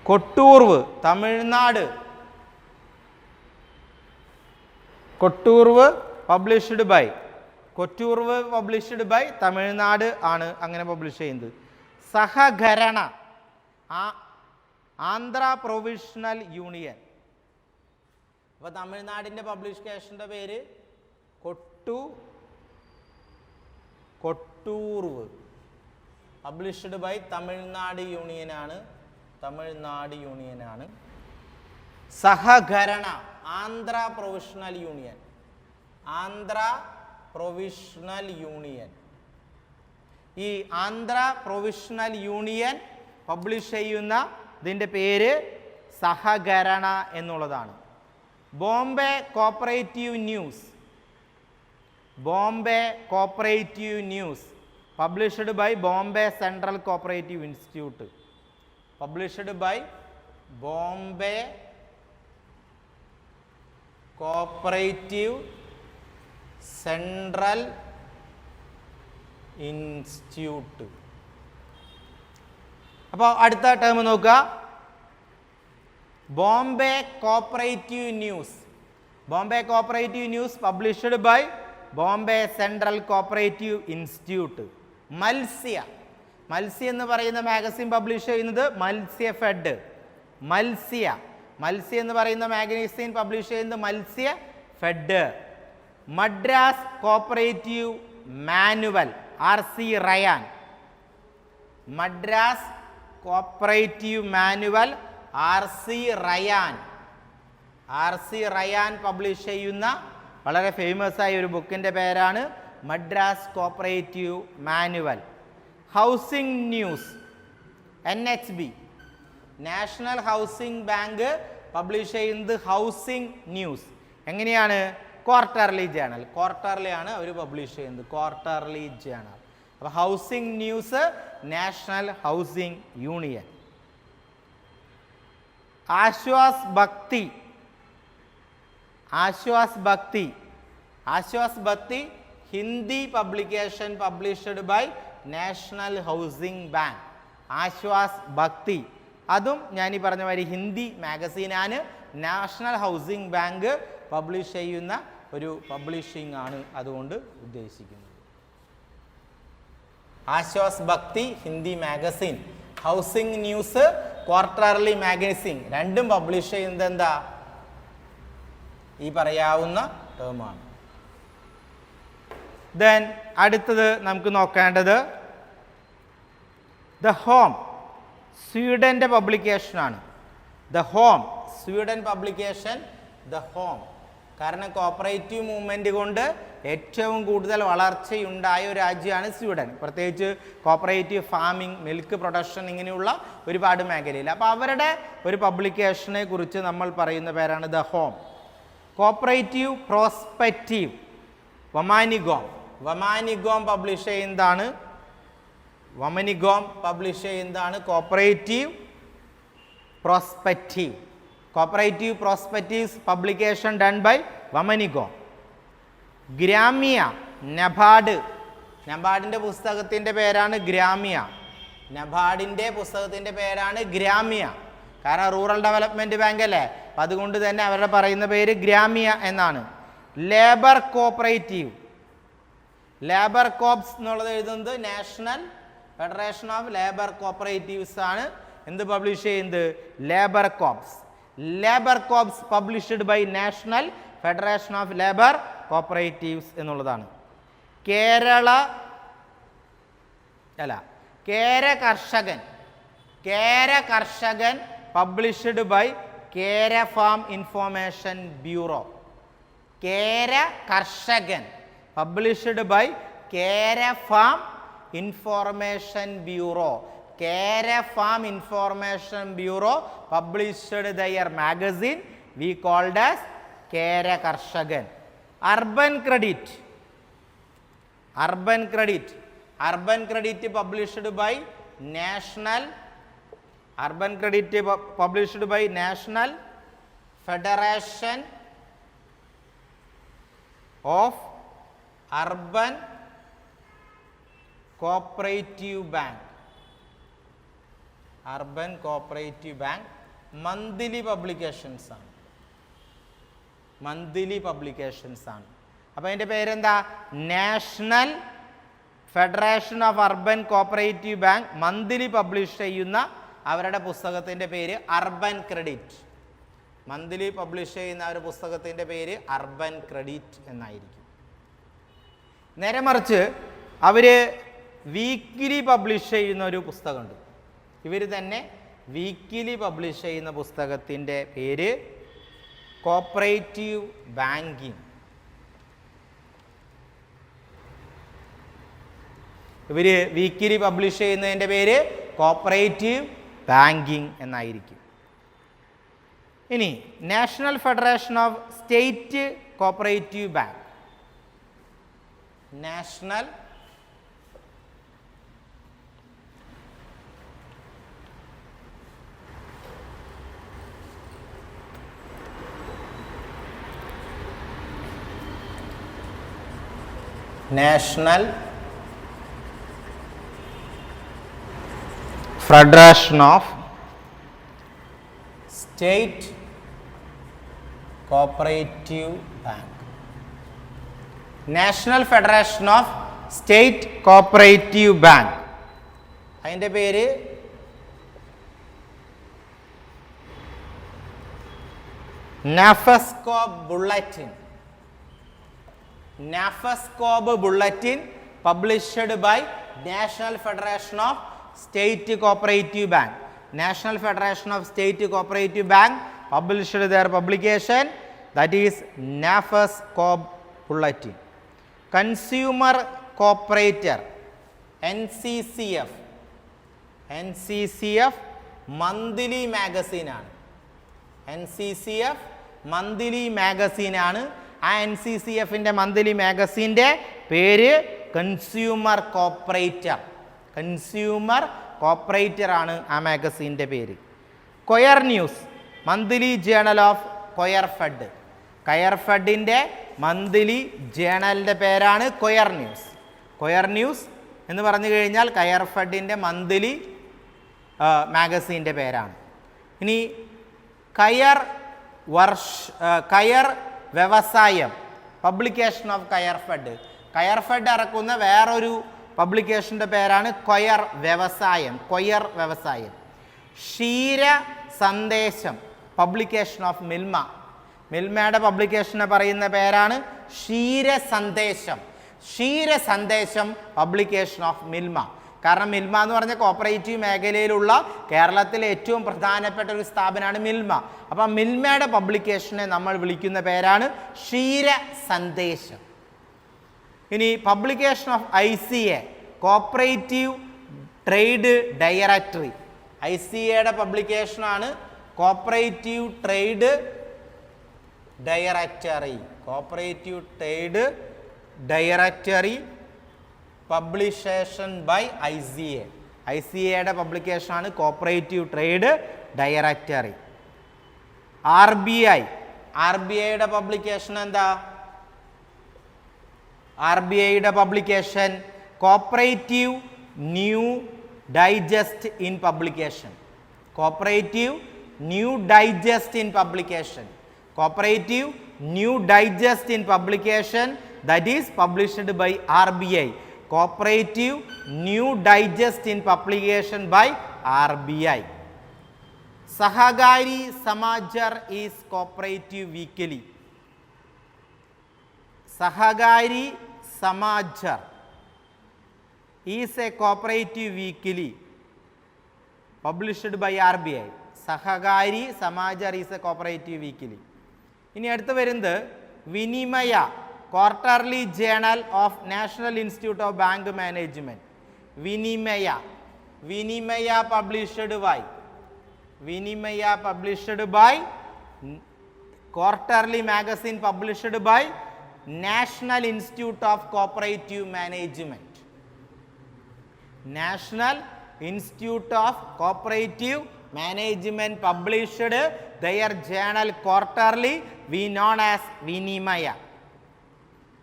കൊട്ടൂർവ് തമിഴ്നാട്. കൊട്ടൂർവ് പബ്ലിഷ്ഡ് ബൈ തമിഴ്നാട് ആണ് അങ്ങനെ പബ്ലിഷ് ചെയ്യുന്നത്. സഹകരണ ആന്ധ്ര പ്രൊവിഷണൽ യൂണിയൻ. അപ്പോൾ തമിഴ്നാടിൻ്റെ പബ്ലിക്കേഷൻ്റെ പേര് കൊട്ടൂർവ്, പബ്ലിഷ്ഡ് ബൈ തമിഴ്നാട് യൂണിയനാണ്. സഹകരണ ആന്ധ്ര പ്രൊവിഷണൽ യൂണിയൻ. ഈ ആന്ധ്ര പ്രൊവിഷണൽ യൂണിയൻ പബ്ലിഷ് ചെയ്യുന്ന ഇതിൻ്റെ പേര് സഹകരണ എന്നുള്ളതാണ്. Bombay cooperative news published by Bombay central cooperative institute. Published by Bombay cooperative central institute. അപ്പോൾ അടുത്ത ടേം നോക്കുക. Bombay cooperative news published by Bombay central cooperative institute. മത്സ്യ എന്ന് പറയുന്ന മാഗസിൻ പബ്ലിഷ് ചെയ്യുന്നത് മത്സ്യഫെഡ്. മത്സ്യ എന്ന് പറയുന്ന മാഗസിൻ പബ്ലിഷ് ചെയ്യുന്നത് Matsyafed. Madras cooperative manual RC റയാൻ. മദ്രാസ് കോപ്പറേറ്റീവ് മാനുവൽ RC റയാൻ പബ്ലിഷ് ചെയ്യുന്ന വളരെ ഫേമസ് ആയ ഒരു ബുക്കിൻ്റെ പേരാണ് Madras cooperative manual. Housing news NHB, national housing bank publish ചെയ്യുന്നത് ഹൗസിംഗ് ന്യൂസ്. എങ്ങനെയാണ്? ക്വാർട്ടർലി ആണ് അവർ പബ്ലിഷ് ചെയ്യുന്നത്, ക്വാർട്ടർലി ജേണൽ. അപ്പോൾ housing news national housing union. Aashwas Bhakti Hindi publication published by national housing bank. Aashwas Bhakti അതും ഞാൻ ഈ പറഞ്ഞ മാതിരി ഹിന്ദി മാഗസീനാണ്. നാഷണൽ ഹൗസിംഗ് ബാങ്ക് പബ്ലിഷ് ചെയ്യുന്ന ഒരു പബ്ലിഷിംഗ് ആണ് അതുകൊണ്ട് ഉദ്ദേശിക്കുന്നത്. Aashwas Bhakti Hindi magazine, housing news quarterly magazine, രണ്ടും പബ്ലിഷ് ചെയ്യുന്നത് എന്താ? ഈ പറയാവുന്ന ടേമാണ്. ദെൻ അടുത്തത് നമുക്ക് നോക്കേണ്ടത് ദ ഹോം, സ്വീഡൻ്റെ പബ്ലിക്കേഷനാണ്. The home, Sweden publication the home. കാരണം കോപ്പറേറ്റീവ് മൂവ്മെൻറ്റ് കൊണ്ട് ഏറ്റവും കൂടുതൽ വളർച്ചയുണ്ടായ ഒരു രാജ്യമാണ് സ്വീഡൻ. പ്രത്യേകിച്ച് കോപ്പറേറ്റീവ് ഫാമിംഗ്, മിൽക്ക് പ്രൊഡക്ഷൻ, ഇങ്ങനെയുള്ള ഒരുപാട് മേഖലയിൽ. അപ്പോൾ അവരുടെ ഒരു പബ്ലിക്കേഷനെ കുറിച്ച് നമ്മൾ പറയുന്ന പേരാണ് ദ ഹോം. കോപ്പറേറ്റീവ് പ്രോസ്പെക്റ്റീവ് വമാനിഗോം പബ്ലിഷ് ചെയ്യുന്നതാണ് cooperative prospective. Cooperative prospectives publication done by വമാനിഗോം. ഗ്രാമ്യ, നബാർഡിൻ്റെ പുസ്തകത്തിൻ്റെ പേരാണ് ഗ്രാമ്യ. കാരണം റൂറൽ ഡെവലപ്മെൻറ്റ് ബാങ്ക് അല്ലേ, അപ്പം അതുകൊണ്ട് തന്നെ അവരുടെ പറയുന്ന പേര് ഗ്രാമ്യ എന്നാണ്. ലേബർ കോപ്സ് എന്നുള്ളത് എഴുതുന്നത് national federation of labour cooperatives ആണ്. എന്ത് പബ്ലിഷ് ചെയ്യുന്നത്? Labour coops published by national federation of labour cooperatives എന്നുള്ളതാണ്. Kera Karshakan published by Kera farm information bureau. Kera published by Kera farm information bureau. Kera farm information bureau published their magazine we called as Kera Karshakan. Urban credit. Urban credit. Urban credit published by national. Urban credit published by national federation of urban cooperative bank. Urban cooperative bank monthly publications ആണ്. Monthly publications ആണ്. അപ്പോൾ അതിൻ്റെ പേരെന്താ? National federation of urban cooperative bank monthly publish ചെയ്യുന്ന അവരുടെ പുസ്തകത്തിൻ്റെ പേര് urban credit. Monthly publish ചെയ്യുന്ന ഒരു പുസ്തകത്തിൻ്റെ പേര് അർബൻ ക്രെഡിറ്റ് എന്നായിരിക്കും. നേരെ മറിച്ച് അവർ വീക്കിലി പബ്ലിഷ് ചെയ്യുന്ന ഒരു പുസ്തകമുണ്ട്. ഇവർ തന്നെ വീക്കിലി പബ്ലിഷ് ചെയ്യുന്ന പുസ്തകത്തിൻ്റെ പേര് കോപ്പറേറ്റീവ് ബാങ്കിങ്. ഇവർ വീക്കിലി പബ്ലിഷ് ചെയ്യുന്നതിൻ്റെ പേര് കോപ്പറേറ്റീവ് ബാങ്കിങ് എന്നായിരിക്കും. ഇനി national federation of state cooperative bank. National national federation of state cooperative bank. National federation of state cooperative bank. അതിൻ്റെ പേര് NAFSCOB bulletin. NAFSCOB bulletin published by national federation of state cooperative bank. National Federation of State Cooperative Bank published their publication, that is NAFESCOB Bulletin. Consumer Cooperator NCCF. NCCF monthly magazine ആണ്. NCCF monthly magazine ആണ്. ആ NCCFൻ്റെ monthly മാഗസീൻ്റെ പേര് consumer cooperator. Consumer cooperator ആണ് ആ മാഗസീൻ്റെ പേര്. Coir news monthly journal of coir fed. Coir ഫെഡിൻ്റെ monthly ജേണലിൻ്റെ പേരാണ് കൊയർ ന്യൂസ്. കൊയർ ന്യൂസ് എന്ന് പറഞ്ഞു കഴിഞ്ഞാൽ കൊയർ ഫെഡിൻ്റെ മന്ത്ലി മാഗസീൻ്റെ പേരാണ്. ഇനി കയർ കയർ വ്യവസായം പബ്ലിക്കേഷൻ ഓഫ് കയർ ഫെഡ്. കയർ ഫെഡ് ഇറക്കുന്ന വേറൊരു പബ്ലിക്കേഷൻ്റെ പേരാണ് കൊയർ വ്യവസായം. കൊയർ വ്യവസായം. ക്ഷീര സന്ദേശം പബ്ലിക്കേഷൻ ഓഫ് മിൽമ. മിൽമയുടെ പബ്ലിക്കേഷനെ പറയുന്ന പേരാണ് ക്ഷീര സന്ദേശം. ക്ഷീര സന്ദേശം പബ്ലിക്കേഷൻ ഓഫ് മിൽമ. കാരണം മിൽമ എന്ന് പറഞ്ഞ കോപ്പറേറ്റീവ് മേഖലയിലുള്ള കേരളത്തിലെ ഏറ്റവും പ്രധാനപ്പെട്ട ഒരു സ്ഥാപനമാണ് മിൽമ. അപ്പം മിൽമയുടെ പബ്ലിക്കേഷനെ നമ്മൾ വിളിക്കുന്ന പേരാണ് ക്ഷീര സന്ദേശം. ഇനി publication of ICA cooperative trade directory. ICAയുടെ പബ്ലിക്കേഷനാണ് cooperative trade directory. Cooperative trade directory publication by ICA. ICAയുടെ പബ്ലിക്കേഷനാണ് കോപ്പറേറ്റീവ് ട്രേഡ് ഡയറക്ടറി. RBIയുടെ പബ്ലിക്കേഷൻ എന്താ? RBIയുടെ publication cooperative new digest in publication. Cooperative new digest in publication. Cooperative new digest in publication that is published by RBI. Cooperative New Digest in publication by RBI. Sahagari Samachar is cooperative weekly. Sahagari Samachar is a cooperative weekly published by RBI. Sahagari Samachar is a cooperative weekly. ഇനി അടുത്ത് വരുന്നത് വിനിമയ Quarterly Journal of National Institute of Bank Management. Vinimaya. Vinimaya published by. Vinimaya published by. Quarterly magazine published by National Institute of Cooperative Management. National Institute of Cooperative Management published their journal quarterly, we known as Vinimaya.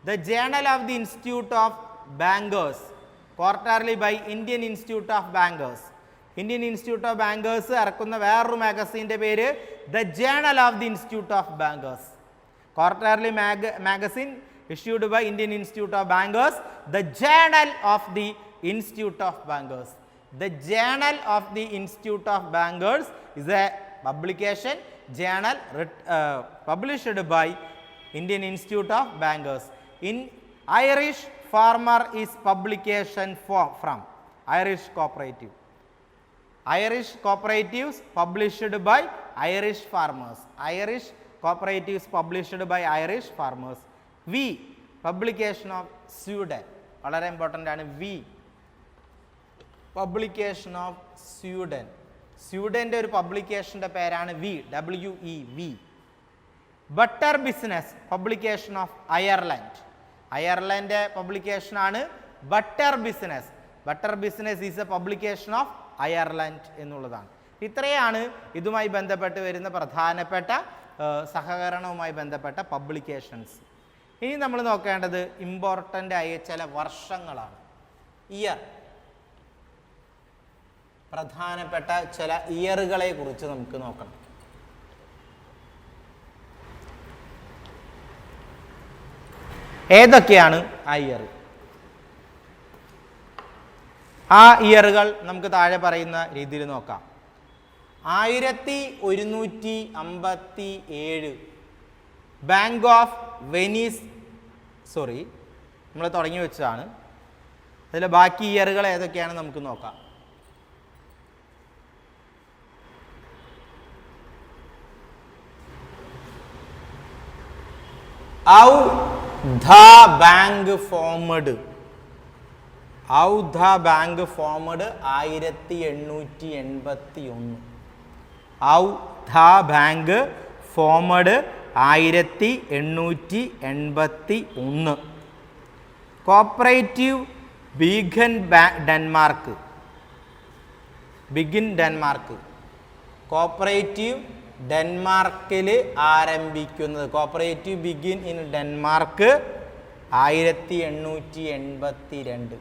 The Journal of the Institute of Bankers, quarterly by Indian Institute of Bankers. Indian Institute of Bankers ഇറക്കുന്ന വേറൊരു മാഗസീൻ്റെ പേര് The Journal of the Institute of Bankers. Quarterly magazine issued by Indian Institute of Bankers, The Journal of the Institute of Bankers. The Journal of the Institute of Bankers is a publication journal published by Indian Institute of Bankers. In Irish Farmer is publication from Irish Cooperative. Irish cooperatives published by Irish farmers. Irish cooperatives published by Irish farmers. V publication of Sweden. വളരെ important ആണ്. V publication of Sweden. സ്വീഡൻ്റെ ഒരു പബ്ലിക്കേഷൻ്റെ പേരാണ് WE. Butter business publication of Ireland. Ireland പബ്ലിക്കേഷനാണ് butter business. Butter business is a publication of Ireland എന്നുള്ളതാണ്. ഇത്രയാണ് ഇതുമായി ബന്ധപ്പെട്ട് വരുന്ന പ്രധാനപ്പെട്ട സഹകരണവുമായി ബന്ധപ്പെട്ട പബ്ലിക്കേഷൻസ്. ഇനി നമ്മൾ നോക്കേണ്ടത് ഇമ്പോർട്ടൻ്റ് ആയ ചില വർഷങ്ങളാണ്. ഇയർ, പ്രധാനപ്പെട്ട ചില ഇയറുകളെ കുറിച്ച് നമുക്ക് നോക്കണം. ഏതൊക്കെയാണ് ആ ഇയർ? ആ ഇയറുകൾ നമുക്ക് താഴെ പറയുന്ന രീതിയിൽ നോക്കാം. 1157 ബാങ്ക് ഓഫ് വെനീസ്, നമ്മൾ തുടങ്ങി വെച്ചതാണ്. അതിൽ ബാക്കി ഇയറുകൾ ഏതൊക്കെയാണ് നമുക്ക് നോക്കാം. How the bank formed. How the bank formed 1881. How the bank formed 1881. Cooperative began Denmark. Cooperative ഡെൻമാർക്കിൽ ആരംഭിക്കുന്നത്. Cooperative begin in Denmark 1882.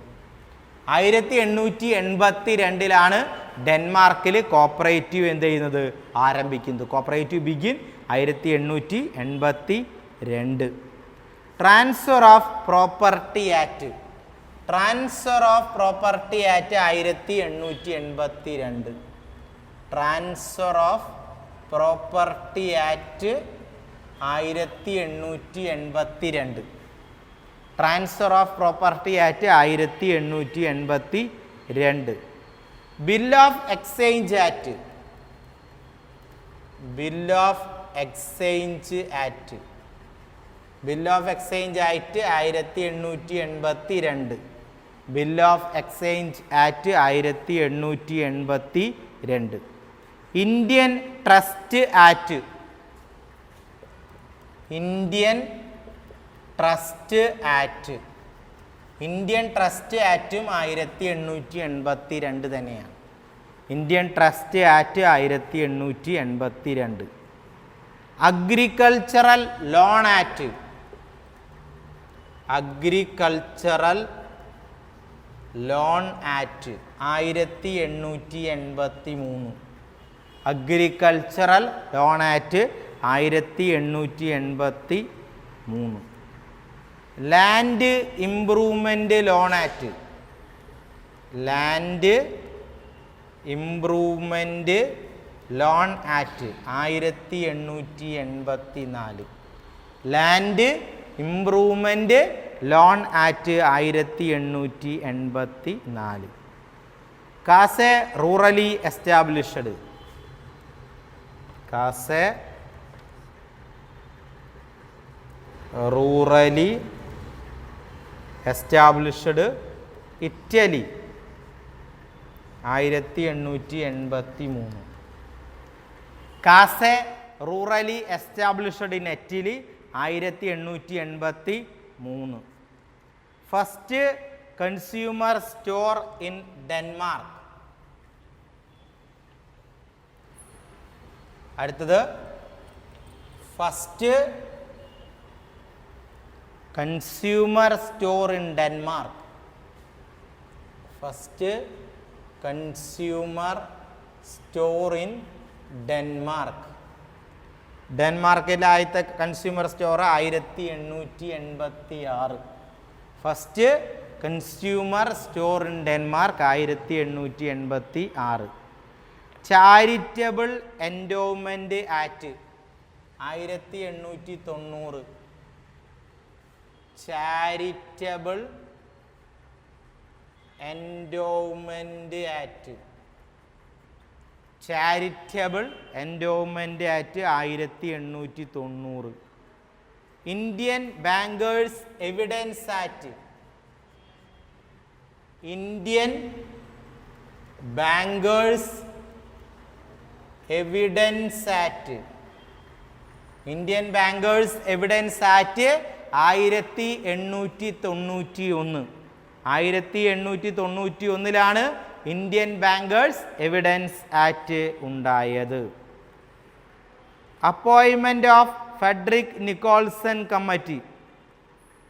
1882 ഡെൻമാർക്കിൽ കോപ്പറേറ്റീവ് എന്ത് ചെയ്യുന്നത്? ആരംഭിക്കുന്നത്. Cooperative begin 1882. Transfer of property act. Transfer of property act 1882. Transfer of property act 1882. Transfer of property act 1882. Bill of exchange act. Bill of exchange act. Bill of exchange act 1882. Bill of exchange act 1882. Indian trust act. Indian trust act. Indian trust ആക്റ്റും 1882 തന്നെയാണ്. Indian trust act 1882. Agricultural loan act. Agricultural loan act 1883. Agricultural loan act 1883. Land improvement loan act. Land improvement loan act 1884. Land improvement loan act 1884. Casse Rurali established. Casse Rurali established Italy 1883. Casse Rurali established in Italy 1883. First consumer store in Denmark. അടുത്തത് first consumer store in Denmark. First consumer store in Denmark. ഡെൻമാർക്കിലെ ആദ്യത്തെ consumer store 1886. First consumer store in Denmark 1886. Charitable endowment act 1890. Charitable endowment act. Charitable endowment act 1890. Indian bankers evidence act. Indian bankers evidence act. Indian bankers evidence act 1891. 1891 Indian bankers evidence act ഉണ്ടായത്. Appointment of Frederick Nicholson committee.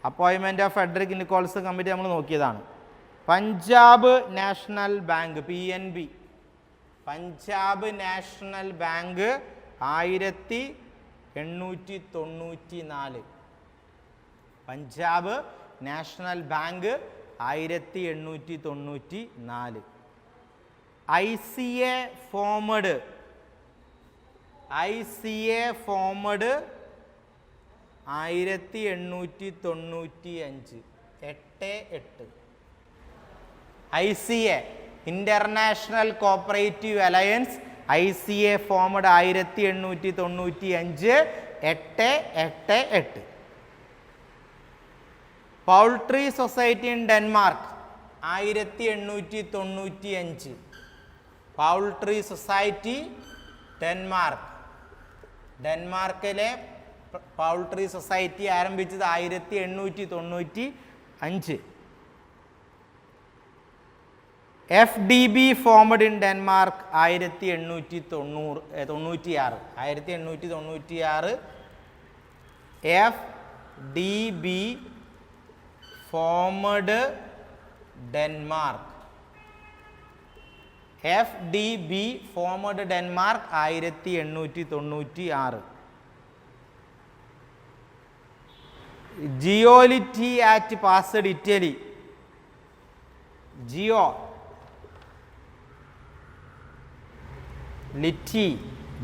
Appointment of Frederick Nicholson committee നമ്മൾ നോക്കിയതാണ്. Punjab national bank PNB. Punjab national bank 1894. Punjab national bank 1894. ICA formed. ICA formed 1895. 88. ICA international cooperative alliance ICA formed 1895. 888. Poultry society in Denmark 1895. Poultry society Denmark. ഡെൻമാർക്കിലെ poultry society ആരംഭിച്ചത് 1895. FDB formed in Denmark 1896. 1896 FDB formed Denmark. FDB formed Denmark 1896. Giolitti act passed Italy.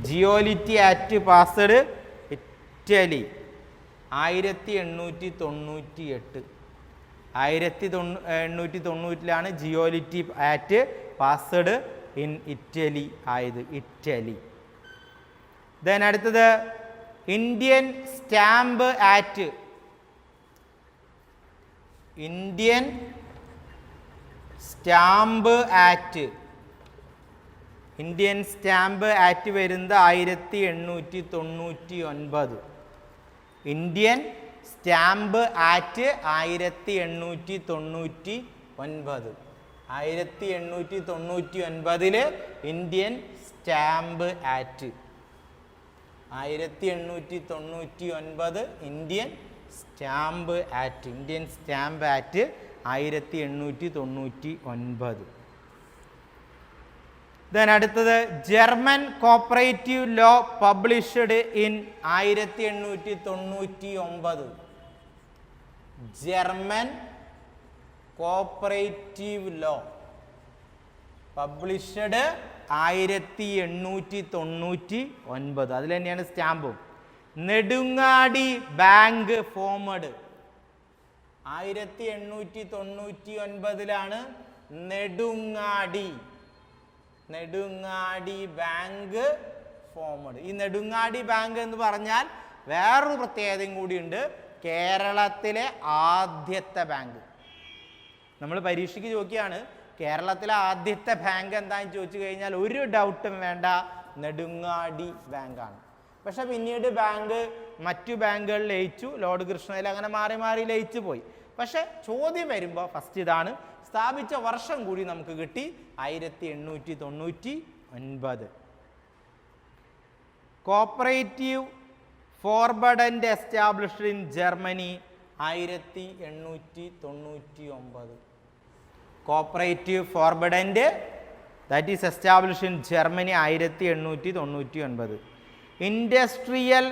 Giolitti act passed Italy 1898. 1890 Giolitti act passed in Italy ആയത്. Italy. Then അടുത്തത് Indian stamp act. Indian stamp act. Indian stamp act വരുന്നത് 1899. Indian stamp act 1899. 1899 Indian stamp act. 1899 Indian stamp act. Indian stamp act 1899. Then അടുത്തത് German cooperative law published in 1899. German cooperative law published 1899. അതിൽ തന്നെയാണ് സ്റ്റാമ്പും. Nedungadi bank formed 1899 Nedungadi bank formed. ഈ Nedungadi bank എന്ന് പറഞ്ഞാൽ വേറൊരു പ്രത്യേകതയും കൂടിയുണ്ട്. കേരളത്തിലെ ആദ്യത്തെ ബാങ്ക്. നമ്മൾ പരീക്ഷയ്ക്ക് ചോദിക്കുകയാണ് കേരളത്തിലെ ആദ്യത്തെ ബാങ്ക് എന്താണെന്ന് ചോദിച്ചു കഴിഞ്ഞാൽ ഒരു ഡൗട്ടും വേണ്ട, നെടുങ്ങാടി ബാങ്കാണ്. പക്ഷെ പിന്നീട് ബാങ്ക് മറ്റു ബാങ്കുകൾ ലയിച്ചു, ലോർഡ് കൃഷ്ണയിൽ അങ്ങനെ മാറി മാറി ലയിച്ചു പോയി. പക്ഷെ ചോദ്യം വരുമ്പോൾ ഫസ്റ്റ് ഇതാണ്. സ്ഥാപിച്ച വർഷം കൂടി നമുക്ക് കിട്ടി 1899. കോപ്പറേറ്റീവ് ഫോർബഡന്റ് എസ്റ്റാബ്ലിഷ്ഡ് ഇൻ ജർമ്മനി 1899. കോപ്പറേറ്റീവ് ഫോർബഡന്റ് that is established in Germany 1899. Industrial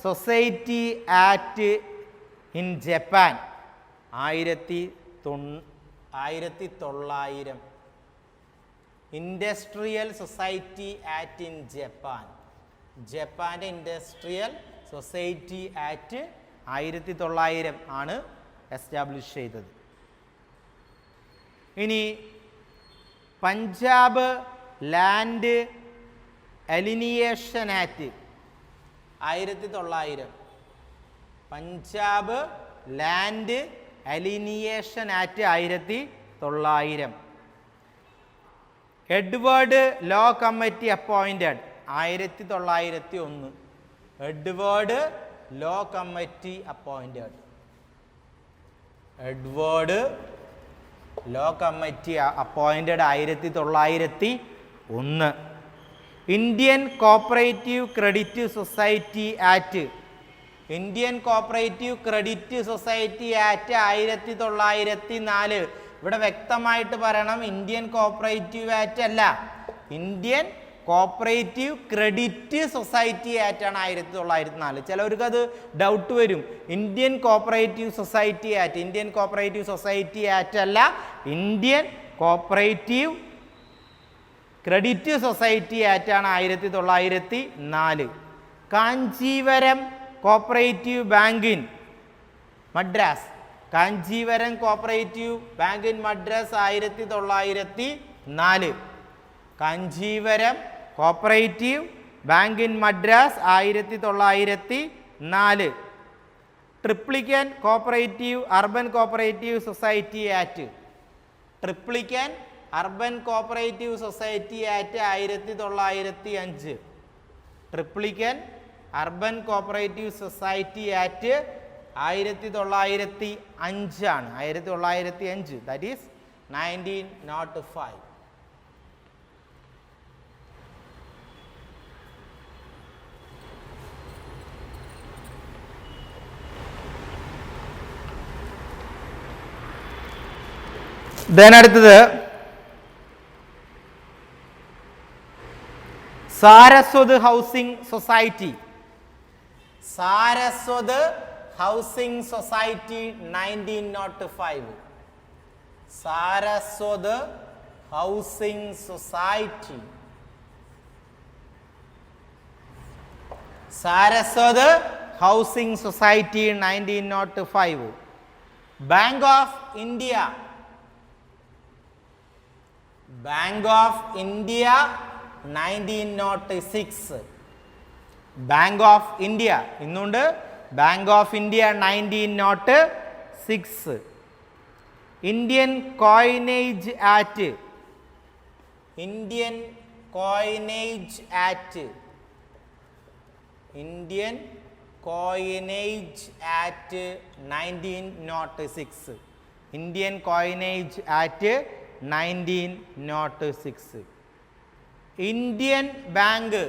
society act in Japan 1900. Industrial society act in Japan, ജപ്പാൻ്റെ ഇൻഡസ്ട്രിയൽ സൊസൈറ്റി ആക്ട് 1900 ആണ് എസ്റ്റാബ്ലിഷ് ചെയ്തത്. ഇനി Punjab land alienation act 1900. Punjab land alienation act 1900. Edward Law committee appointed 1901. Edward Law committee appointed. Edward Law committee appointed 1901. Indian cooperative credit society act, Indian cooperative credit society act 1904. ഇവിടെ വ്യക്തമായിട്ട് പറയണം, Indian cooperative act അല്ല, Indian cooperative credit society act ആണ് 1904. ചിലവർക്ക് അത് doubt വരും, Indian cooperative society act, Indian cooperative society act അല്ല, Indian cooperative credit society act ആണ് 1904. Kanjeevaram cooperative bank in Madras, Kanjeevaram cooperative bank in Madras 1904. Kanjeevaram cooperative bank in Madras 1904. Triplicane cooperative urban cooperative society act, Triplicane urban cooperative society act 1905. Triplicane urban cooperative society act 1905 ആണ്, 1905. That is 1905. അടുത്തത് Saraswat housing society, Saraswat housing society 1905. Saraswat housing society, Saraswat housing society 1905. Bank of India, bank of India 1906. Bank of India ഇന്നുണ്ട്, bank of India 1906. Indian coinage act, Indian coinage act, Indian coinage act 1906. Indian coinage act 1906. Indian bank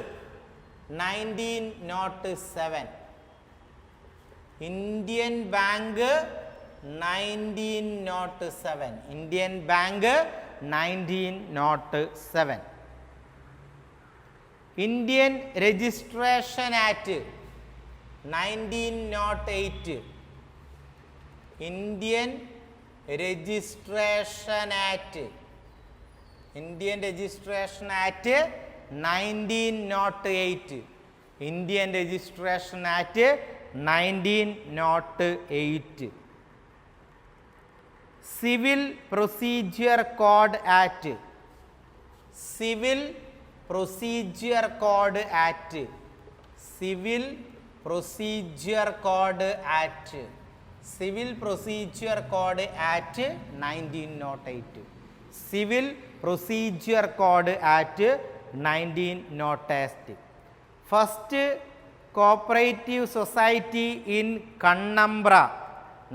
1907. Indian bank 1907. Indian bank 1907. Indian registration act 1908. Indian registration act, Indian registration act 1908. Indian registration act 1908. Civil procedure code act, civil procedure code act, civil procedure code act civil procedure code act 1908. Civil procedure code act 1908. First cooperative society in Kannambra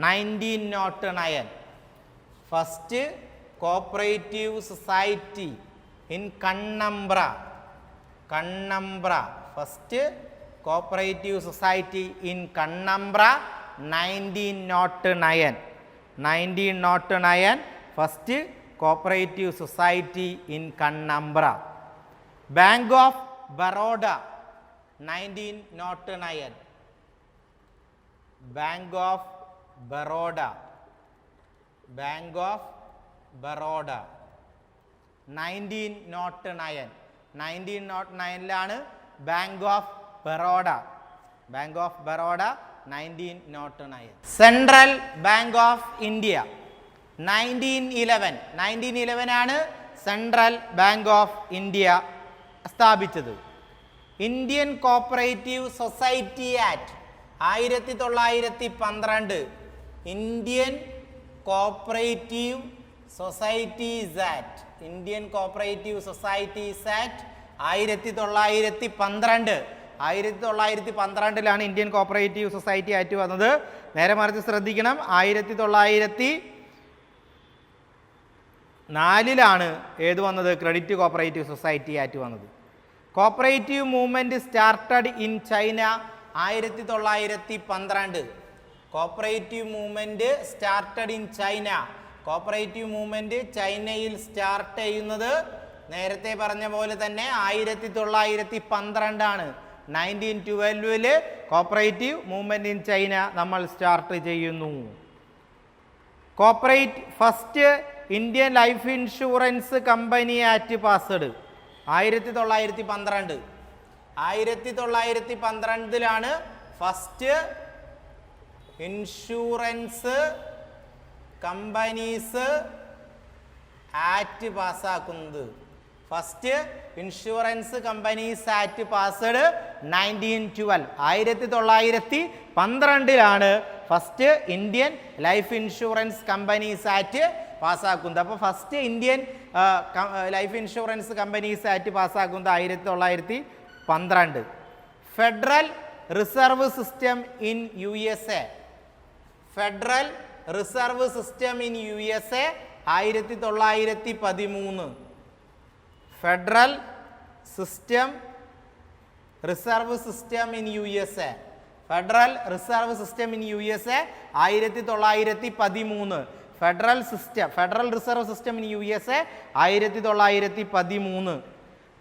1909. First cooperative society in Kannambra. First cooperative society in Kannambra 1909. 1909 first cooperative society in Kannambra. Bank of Baroda 1909. Bank of Baroda 1909. 1909 bank of Baroda. 1909. Central bank of India 1911 ആണ് central bank of India സ്ഥാപിച്ചത്. Indian cooperative society act 1912. Indian cooperative societies act. Indian cooperative societies act 1912. 1912 Indian cooperative society act വന്നത്. നേരെ മറിച്ച് ശ്രദ്ധിക്കണം, 1904 ഏത് വന്നത്? Credit cooperative society act വന്നത്. Cooperative movement started in China 1912. Cooperative movement started in China. Cooperative movement ചൈനയിൽ start ചെയ്യുന്നത് നേരത്തെ പറഞ്ഞ പോലെ തന്നെ 1912 ആണ്. 1912 കോപ്പറേറ്റീവ് മൂവ്മെൻറ്റ് ഇൻ ചൈന നമ്മൾ സ്റ്റാർട്ട് ചെയ്യുന്നു. First Indian life insurance company act passed 1912. 1912 first insurance companies act പാസ്സാക്കുന്നത്. First insurance companies act passed 1912. 1912 first Indian life insurance companies act പാസ്സാക്കുന്നത്. അപ്പോൾ first Indian life insurance companies act പാസ്സാക്കുന്നത് 1912. Federal reserve system in USA. Federal reserve system in USA 1913. Federal reserve system in USA. Federal reserve system in USA 1913. Federal reserve system in USA 1913.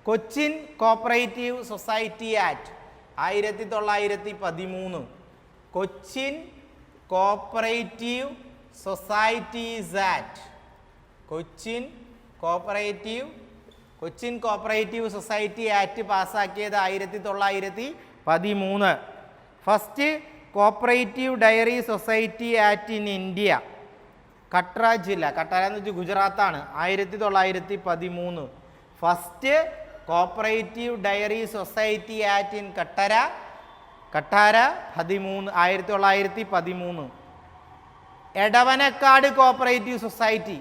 Cochin cooperative society act 1913. Cochin cooperative societies act. Cochin cooperative society act പാസ്സാക്കിയത് 1913. First cooperative dairy society act in India. Katra ജില്ല, കട്ടര എന്ന് വെച്ചാൽ ഗുജറാത്താണ്, 1913. First cooperative dairy society act in Katra 1913. Edavanakkad cooperative society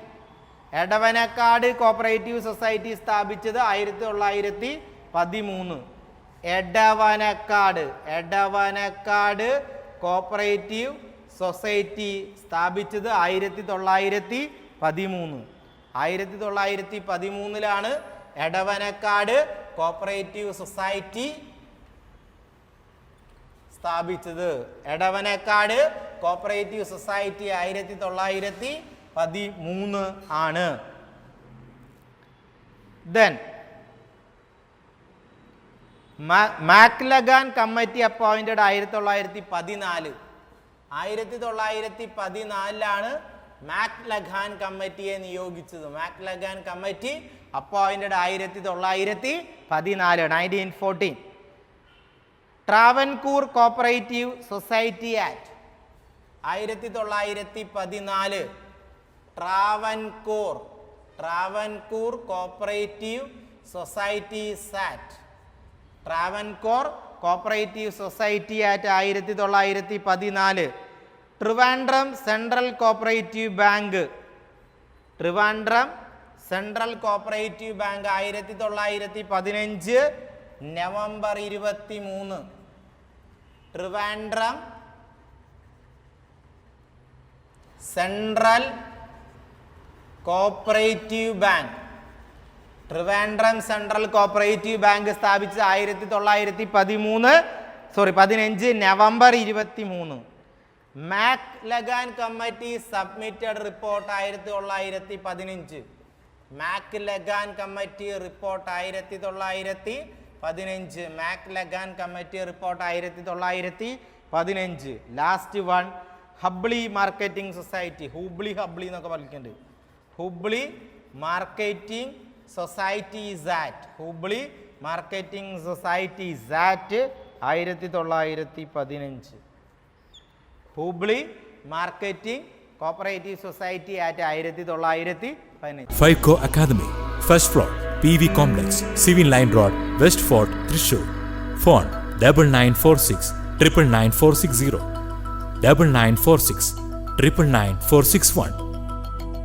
സ്ഥാപിച്ചത് 1913. Edavanakkad cooperative society സ്ഥാപിച്ചത് 1913. 1913 Edavanakkad cooperative society സ്ഥാപിച്ചത്. Edavanakkad cooperative society 1913 ആണ്. Then Maclagan committee appointed 1914. 1914 Maclagan കമ്മിറ്റിയെ നിയോഗിച്ചത്. Maclagan committee appointed 1914. 1914. Travancore cooperative society act 1914. Travancore cooperative societies act. Travancore cooperative society act 1914. Trivandrum central cooperative bank. Trivandrum central cooperative bank 1915 November 23. Trivandrum central cooperative bank. Trivandrum central cooperative bank സ്ഥാപിച്ചത് 15 November 23. Maclagan committee submitted report 1915. Maclagan committee report 1915. Maclagan committee report 1915. Last one Hubli marketing society. Hubli എന്നൊക്കെ പറഞ്ഞിട്ടുണ്ട്. Hubli marketing society act. Hubli marketing society act 1915. Hubli marketing cooperative society act 1915. ഫൈക്കോ academy, first floor, PV complex, civil line road, west fort, Thrissur. Phone 9946 99460, 9946 99461.